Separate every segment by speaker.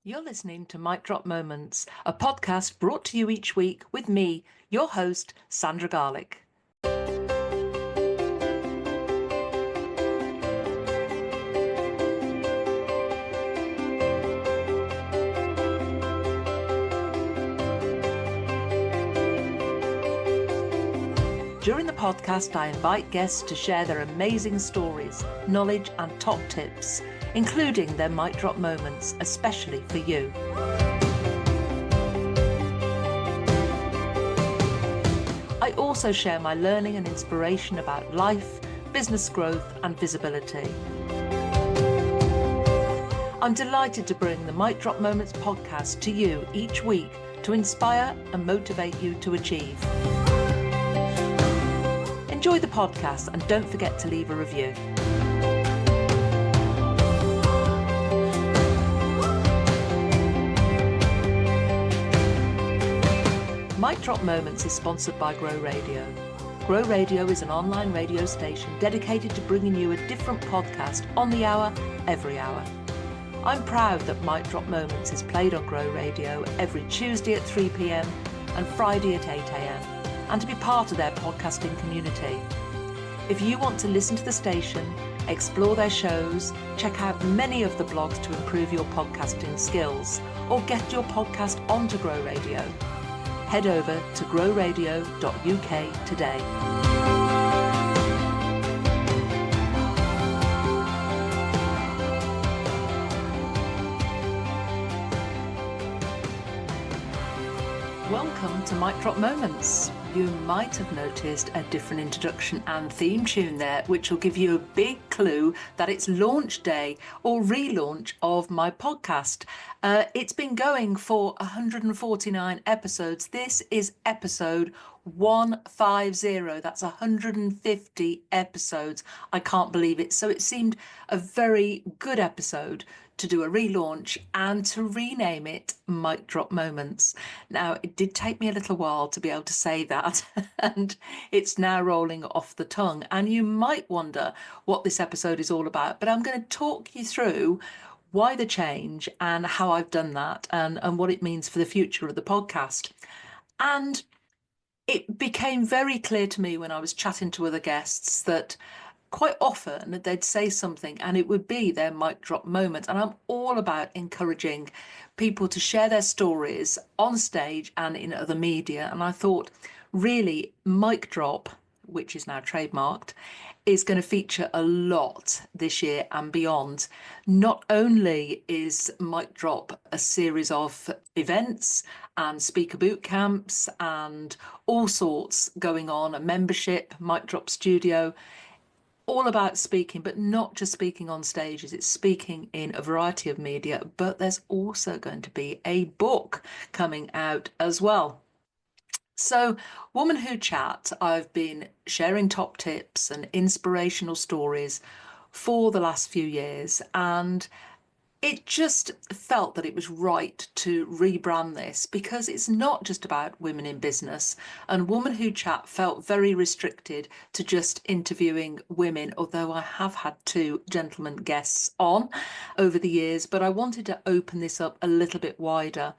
Speaker 1: You're listening to Mic Drop Moments, a podcast brought to you each week with me, your host, Sandra Garlick. During the podcast, I invite guests to share their amazing stories, knowledge, and top tips, including their mic drop moments, especially for you. I also share my learning and inspiration about life, business growth, and visibility. I'm delighted to bring the Mic Drop Moments podcast to you each week to inspire and motivate you to achieve. Enjoy the podcast and don't forget to leave a review. Mic Drop Moments is sponsored by Grow Radio. Grow Radio is an online radio station dedicated to bringing you a different podcast on the hour, every hour. I'm proud that Mic Drop Moments is played on Grow Radio every Tuesday at 3 p.m. and Friday at 8 a.m. and to be part of their podcasting community. If you want to listen to the station, explore their shows, check out many of the blogs to improve your podcasting skills, or get your podcast onto Grow Radio, head over to growradio.uk today. Welcome to Mic Drop Moments. You might have noticed a different introduction and theme tune there, which will give you a big clue that it's launch day or relaunch of my podcast. It's been going for 149 episodes. This is episode 150. That's 150 episodes. I can't believe it. So it seemed a very good episode to do a relaunch and to rename it Mic Drop Moments. Now, it did take me a little while to be able to say that, and it's now rolling off the tongue. And you might wonder what this episode is all about, but I'm going to talk you through why the change and how I've done that and what it means for the future of the podcast. And it became very clear to me when I was chatting to other guests that quite often they'd say something and it would be their mic drop moment. And I'm all about encouraging people to share their stories on stage and in other media. And I thought, really, mic drop, which is now trademarked, is going to feature a lot this year and beyond. Not only is Mic Drop a series of events and speaker bootcamps and all sorts going on, a membership, Mic Drop Studio, all about speaking, but not just speaking on stages. It's speaking in a variety of media, but there's also going to be a book coming out as well. So, Woman Who Chat, I've been sharing top tips and inspirational stories for the last few years, and it just felt that it was right to rebrand this because it's not just about women in business. And Woman Who Chat felt very restricted to just interviewing women, although I have had 2 gentlemen guests on over the years, but I wanted to open this up a little bit wider.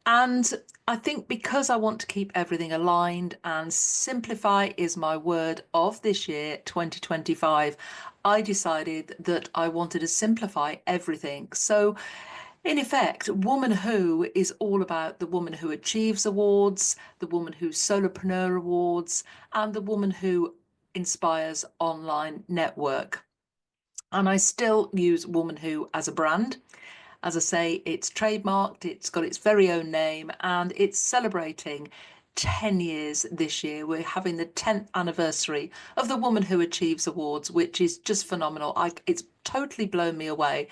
Speaker 1: And I think because I want to keep everything aligned and simplify is my word of this year, 2025, I decided that I wanted to simplify everything. So in effect, Woman Who is all about the Woman Who Achieves Awards, the Woman Who Solopreneur Awards, and the Woman Who Inspires Online Network. And I still use Woman Who as a brand. As I say, it's trademarked, it's got its very own name, and it's celebrating 10 years this year. We're having the 10th anniversary of the Woman Who Achieves Awards, which is just phenomenal. It's totally blown me away.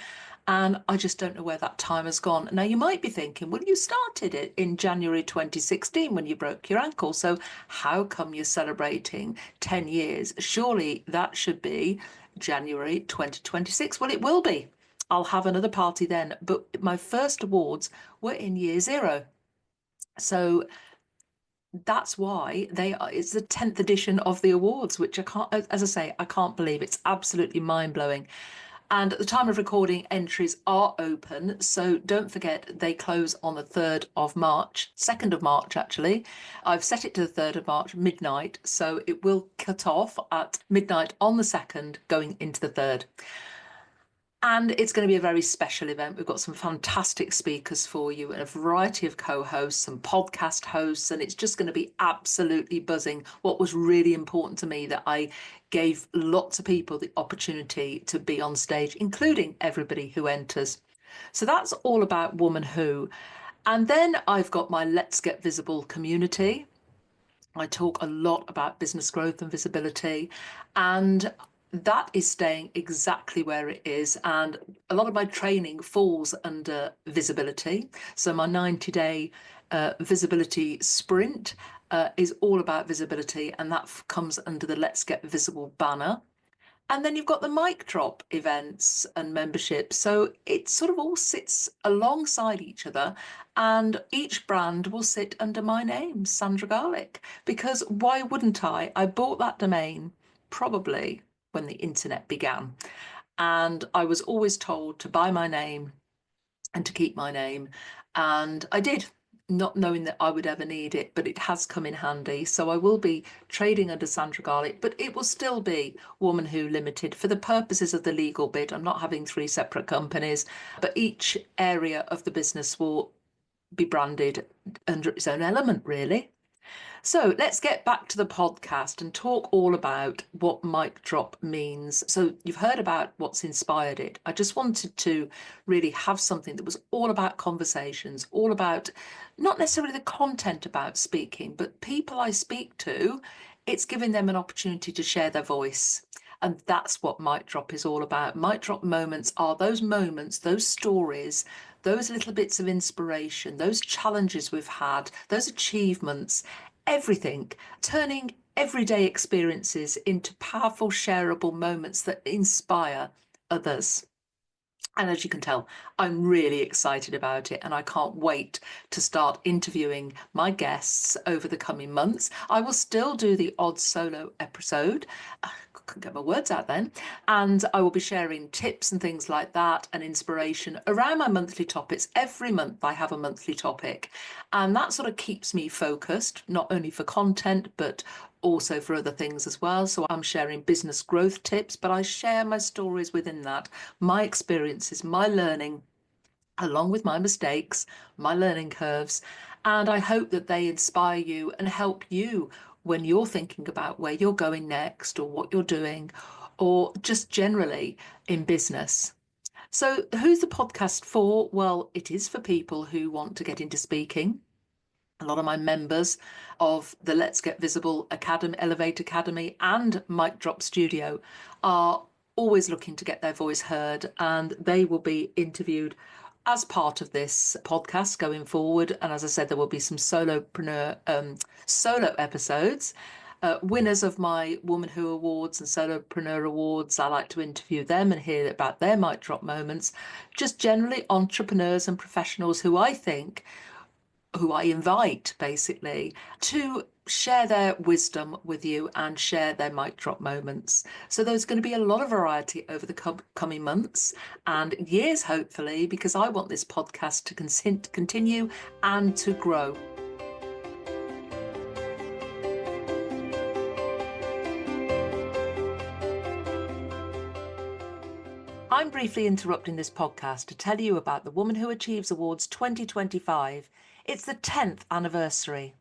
Speaker 1: And I just don't know where that time has gone. Now, you might be thinking, well, you started it in January 2016 when you broke your ankle. So how come you're celebrating 10 years? Surely that should be January 2026. Well, it will be. I'll have another party then. But my first awards were in year 0. So that's why it's the 10th edition of the awards, which I can't, as I say, I can't believe. It's absolutely mind-blowing. And at the time of recording, entries are open. So don't forget, they close on the 3rd of March, 2nd of March, actually. I've set it to the 3rd of March, midnight. So it will cut off at midnight on the 2nd, going into the 3rd. And it's going to be a very special event. We've got some fantastic speakers for you and a variety of co-hosts and podcast hosts, and it's just going to be absolutely buzzing. What was really important to me, that I gave lots of people the opportunity to be on stage, including everybody who enters. So that's all about Woman Who. And then I've got my Let's Get Visible community. I talk a lot about business growth and visibility, and that is staying exactly where it is. And a lot of my training falls under visibility. So my 90-day visibility sprint is all about visibility, and that comes under the Let's Get Visible banner. And then you've got the mic drop events and memberships. So it sort of all sits alongside each other, and each brand will sit under my name, Sandra Garlick, because why wouldn't I? I bought that domain probably when the internet began, and I was always told to buy my name and to keep my name. And I did, not knowing that I would ever need it, but it has come in handy. So I will be trading under Sandra Garlick, but it will still be Woman Who Limited for the purposes of the legal bit. I'm not having 3 separate companies, but each area of the business will be branded under its own element, really. So let's get back to the podcast and talk all about what mic drop means. So you've heard about what's inspired it. I just wanted to really have something that was all about conversations, all about not necessarily the content about speaking, but people I speak to. It's giving them an opportunity to share their voice. And that's what mic drop is all about. Mic drop moments are those moments, those stories, those little bits of inspiration, those challenges we've had, those achievements, everything, turning everyday experiences into powerful, shareable moments that inspire others. And as you can tell, I'm really excited about it, and I can't wait to start interviewing my guests over the coming months. I will still do the odd solo episode. I couldn't get my words out then. And I will be sharing tips and things like that and inspiration around my monthly topics. Every month I have a monthly topic, and that sort of keeps me focused, not only for content, but also for other things as well. So I'm sharing business growth tips, but I share my stories within that, my experiences, my learning, along with my mistakes, my learning curves. And I hope that they inspire you and help you when you're thinking about where you're going next, or what you're doing, or just generally in business. So who's the podcast for? Well, it is for people who want to get into speaking. A lot of my members of the Let's Get Visible Academy, Elevate Academy, and Mic Drop Studio are always looking to get their voice heard, and they will be interviewed as part of this podcast going forward. And as I said, there will be some solo episodes. Winners of my Woman Who Awards and Solopreneur Awards, I like to interview them and hear about their mic drop moments. Just generally entrepreneurs and professionals who I invite basically to share their wisdom with you and share their mic drop moments. So there's going to be a lot of variety over the coming months and years, hopefully, because I want this podcast to continue and to grow. I'm briefly interrupting this podcast to tell you about the Woman Who Achieves Awards 2025. It's the 10th anniversary.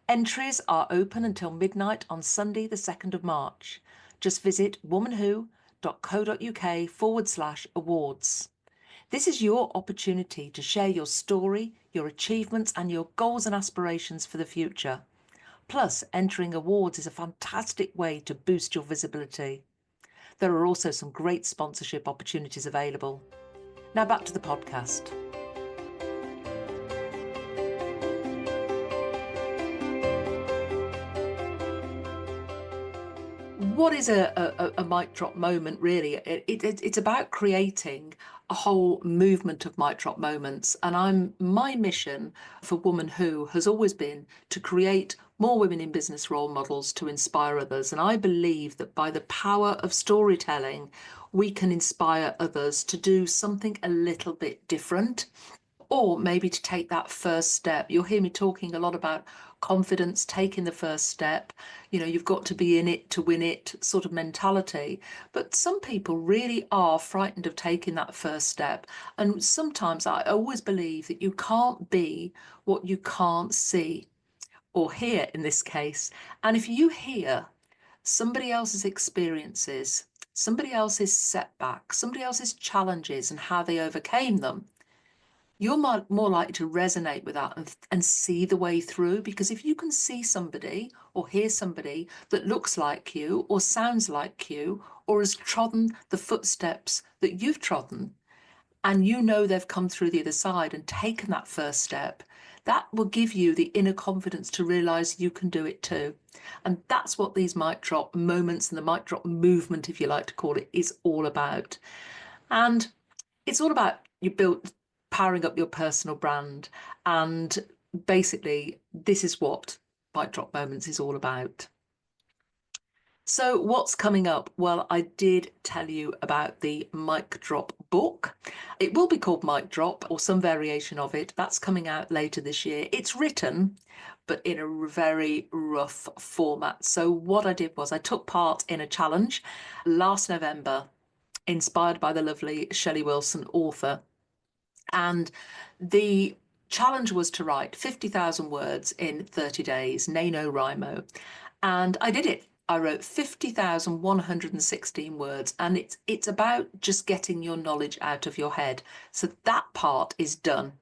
Speaker 1: Entries are open until midnight on Sunday, the 2nd of March. Just visit womanwho.co.uk/awards. This is your opportunity to share your story, your achievements, and your goals and aspirations for the future. Plus, entering awards is a fantastic way to boost your visibility. There are also some great sponsorship opportunities available. Now back to the podcast. What is a mic drop moment, really? It's about creating a whole movement of mic drop moments. And my mission for Woman Who has always been to create more women in business role models to inspire others. And I believe that by the power of storytelling, we can inspire others to do something a little bit different, or maybe to take that first step. You'll hear me talking a lot about confidence, taking the first step. You've got to be in it to win it sort of mentality. But some people really are frightened of taking that first step. And sometimes I always believe that you can't be what you can't see or hear in this case. And if you hear somebody else's experiences, somebody else's setbacks, somebody else's challenges and how they overcame them, you're more likely to resonate with that and see the way through. Because if you can see somebody or hear somebody that looks like you or sounds like you or has trodden the footsteps that you've trodden, and they've come through the other side and taken that first step, that will give you the inner confidence to realize you can do it too. And that's what these mic drop moments and the mic drop movement, if you like to call it, is all about. And it's all about powering up your personal brand. And basically, this is what mic drop moments is all about. So what's coming up? Well, I did tell you about the Mic Drop book. It will be called Mic Drop or some variation of it. That's coming out later this year. It's written, but in a very rough format. So what I did was I took part in a challenge last November, inspired by the lovely Shelley Wilson, author. And the challenge was to write 50,000 words in 30 days, NaNoWriMo. And I did it. I wrote 50,116 words, and it's about just getting your knowledge out of your head. So that part is done.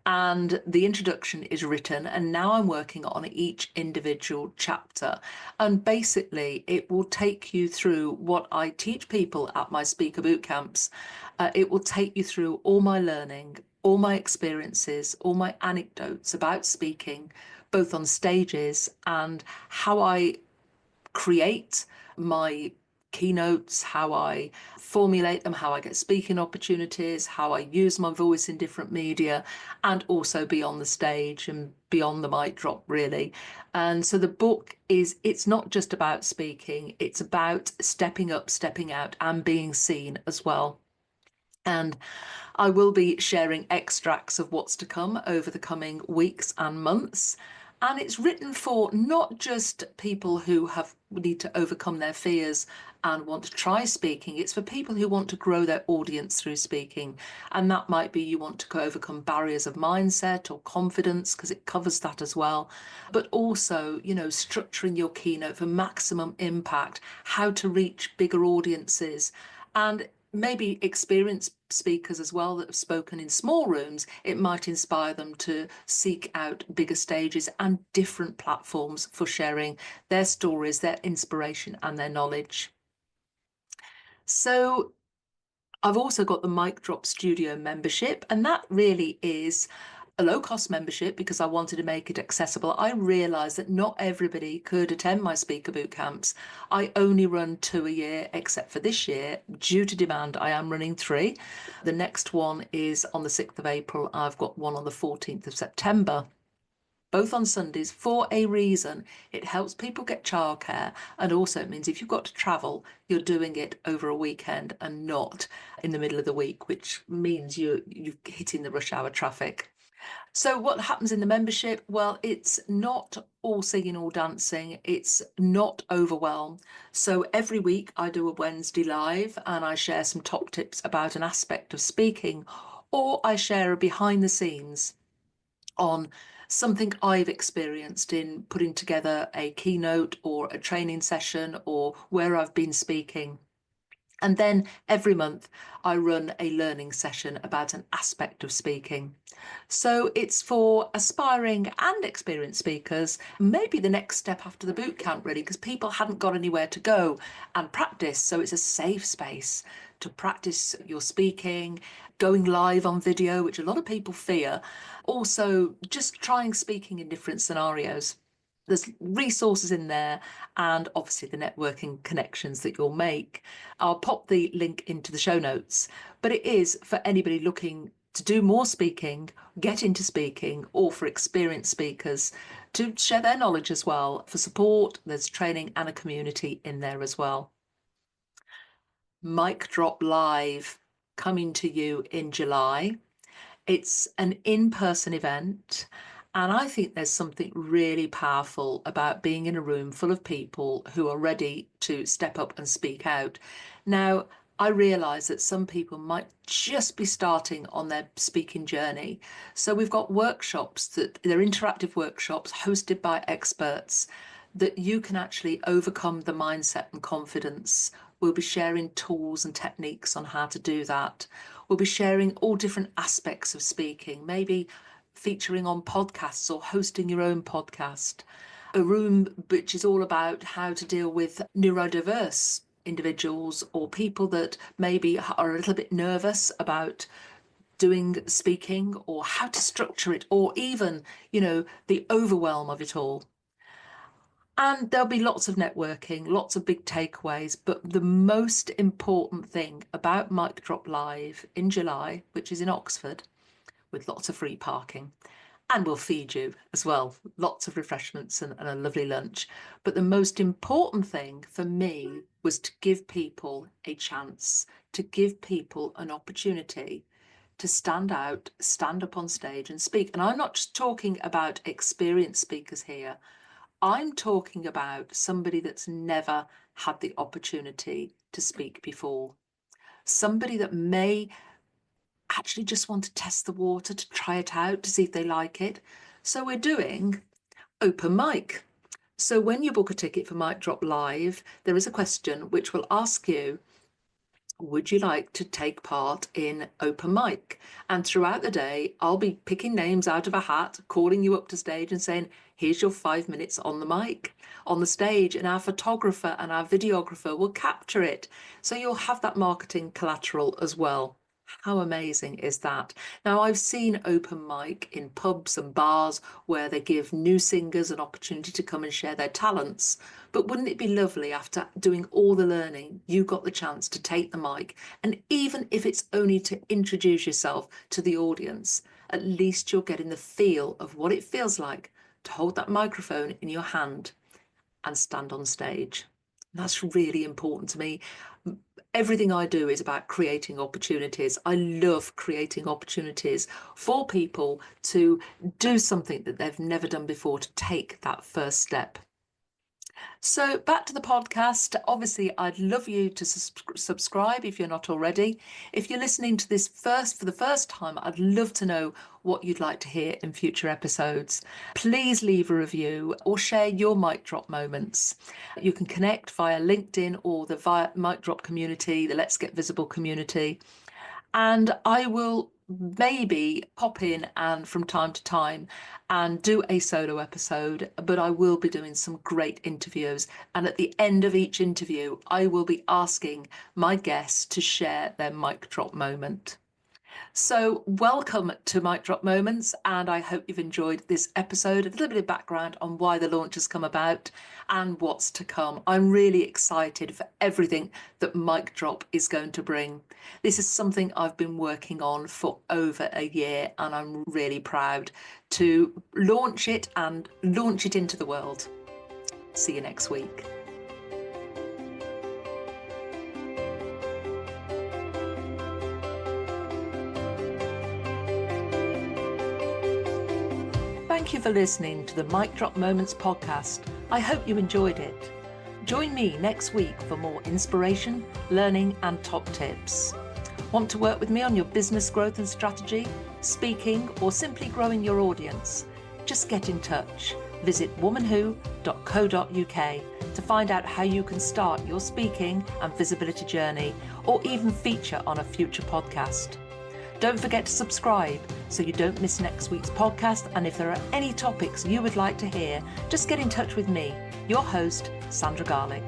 Speaker 1: And the introduction is written, and now I'm working on each individual chapter. And basically, it will take you through what I teach people at my speaker bootcamps. It will take you through all my learning, all my experiences, all my anecdotes about speaking, both on stages and how I create my keynotes, how I formulate them, how I get speaking opportunities, how I use my voice in different media, and also beyond the stage and beyond the mic drop, really. And so the book it's not just about speaking, it's about stepping up, stepping out, and being seen as well. And I will be sharing extracts of what's to come over the coming weeks and months. And it's written for not just people who need to overcome their fears and want to try speaking. It's for people who want to grow their audience through speaking. And that might be you want to overcome barriers of mindset or confidence, because it covers that as well. But also, structuring your keynote for maximum impact, how to reach bigger audiences, and maybe experienced speakers as well that have spoken in small rooms. It might inspire them to seek out bigger stages and different platforms for sharing their stories, their inspiration, and their knowledge. So I've also got the Mic Drop Studio membership, and that really is a low-cost membership because I wanted to make it accessible. I realised that not everybody could attend my speaker boot camps. I only run 2 a year, except for this year. Due to demand, I am running 3. The next one is on the 6th of April. I've got one on the 14th of September. Both on Sundays for a reason. It helps people get childcare, and also it means if you've got to travel, you're doing it over a weekend and not in the middle of the week, which means you're hitting the rush hour traffic. So what happens in the membership? Well, it's not all singing, all dancing. It's not overwhelmed. So every week I do a Wednesday live and I share some top tips about an aspect of speaking, or I share a behind the scenes on something I've experienced in putting together a keynote or a training session or where I've been speaking. And then every month I run a learning session about an aspect of speaking. So it's for aspiring and experienced speakers, maybe the next step after the boot camp really, because people hadn't got anywhere to go and practice. So it's a safe space to practice your speaking, going live on video, which a lot of people fear. Also just trying speaking in different scenarios. There's resources in there, and obviously the networking connections that you'll make. I'll pop the link into the show notes, but it is for anybody looking to do more speaking, get into speaking, or for experienced speakers to share their knowledge as well. For support, there's training and a community in there as well. Mic Drop Live coming to you in July. It's an in-person event, and I think there's something really powerful about being in a room full of people who are ready to step up and speak out. Now, I realise that some people might just be starting on their speaking journey. So we've got workshops they're interactive workshops hosted by experts that you can actually overcome the mindset and confidence. We'll be sharing tools and techniques on how to do that. We'll be sharing all different aspects of speaking, maybe featuring on podcasts or hosting your own podcast. A room which is all about how to deal with neurodiverse individuals or people that maybe are a little bit nervous about doing speaking, or how to structure it, or even, the overwhelm of it all. And there'll be lots of networking, lots of big takeaways, but the most important thing about Mic Drop Live in July, which is in Oxford, with lots of free parking, and we'll feed you as well, lots of refreshments and a lovely lunch. But the most important thing for me was to give people a chance, to give people an opportunity to stand out, stand up on stage and speak. And I'm not just talking about experienced speakers here. I'm talking about somebody that's never had the opportunity to speak before. Somebody that may actually just want to test the water, to try it out, to see if they like it. So we're doing open mic. So when you book a ticket for Mic Drop Live, there is a question which will ask you, would you like to take part in open mic? And throughout the day, I'll be picking names out of a hat, calling you up to stage and saying, here's your 5 minutes on the mic, on the stage, and our photographer and our videographer will capture it. So you'll have that marketing collateral as well. How amazing is that? Now, I've seen open mic in pubs and bars where they give new singers an opportunity to come and share their talents. But wouldn't it be lovely, after doing all the learning, you got the chance to take the mic, and even if it's only to introduce yourself to the audience, at least you're getting the feel of what it feels like to hold that microphone in your hand and stand on stage. That's really important to me. Everything I do is about creating opportunities. I love creating opportunities for people to do something that they've never done before, to take that first step. So back to the podcast. Obviously, I'd love you to subscribe if you're not already. If you're listening to this for the first time, I'd love to know what you'd like to hear in future episodes. Please leave a review or share your mic drop moments. You can connect via LinkedIn or via Mic Drop community, the Let's Get Visible community. And I will maybe pop in and from time to time and do a solo episode, but I will be doing some great interviews. And at the end of each interview, I will be asking my guests to share their mic drop moment. So welcome to Mic Drop Moments, and I hope you've enjoyed this episode, a little bit of background on why the launch has come about and what's to come. I'm really excited for everything that Mic Drop is going to bring. This is something I've been working on for over a year, and I'm really proud to launch it and launch it into the world. See you next week. Thank you for listening to the Mic Drop Moments podcast. I hope you enjoyed it. Join me next week for more inspiration, learning, and top tips. Want to work with me on your business growth and strategy, speaking, or simply growing your audience? Just get in touch. Visit womanwho.co.uk to find out how you can start your speaking and visibility journey, or even feature on a future podcast. Don't forget to subscribe so you don't miss next week's podcast. And if there are any topics you would like to hear, just get in touch with me, your host, Sandra Garlick.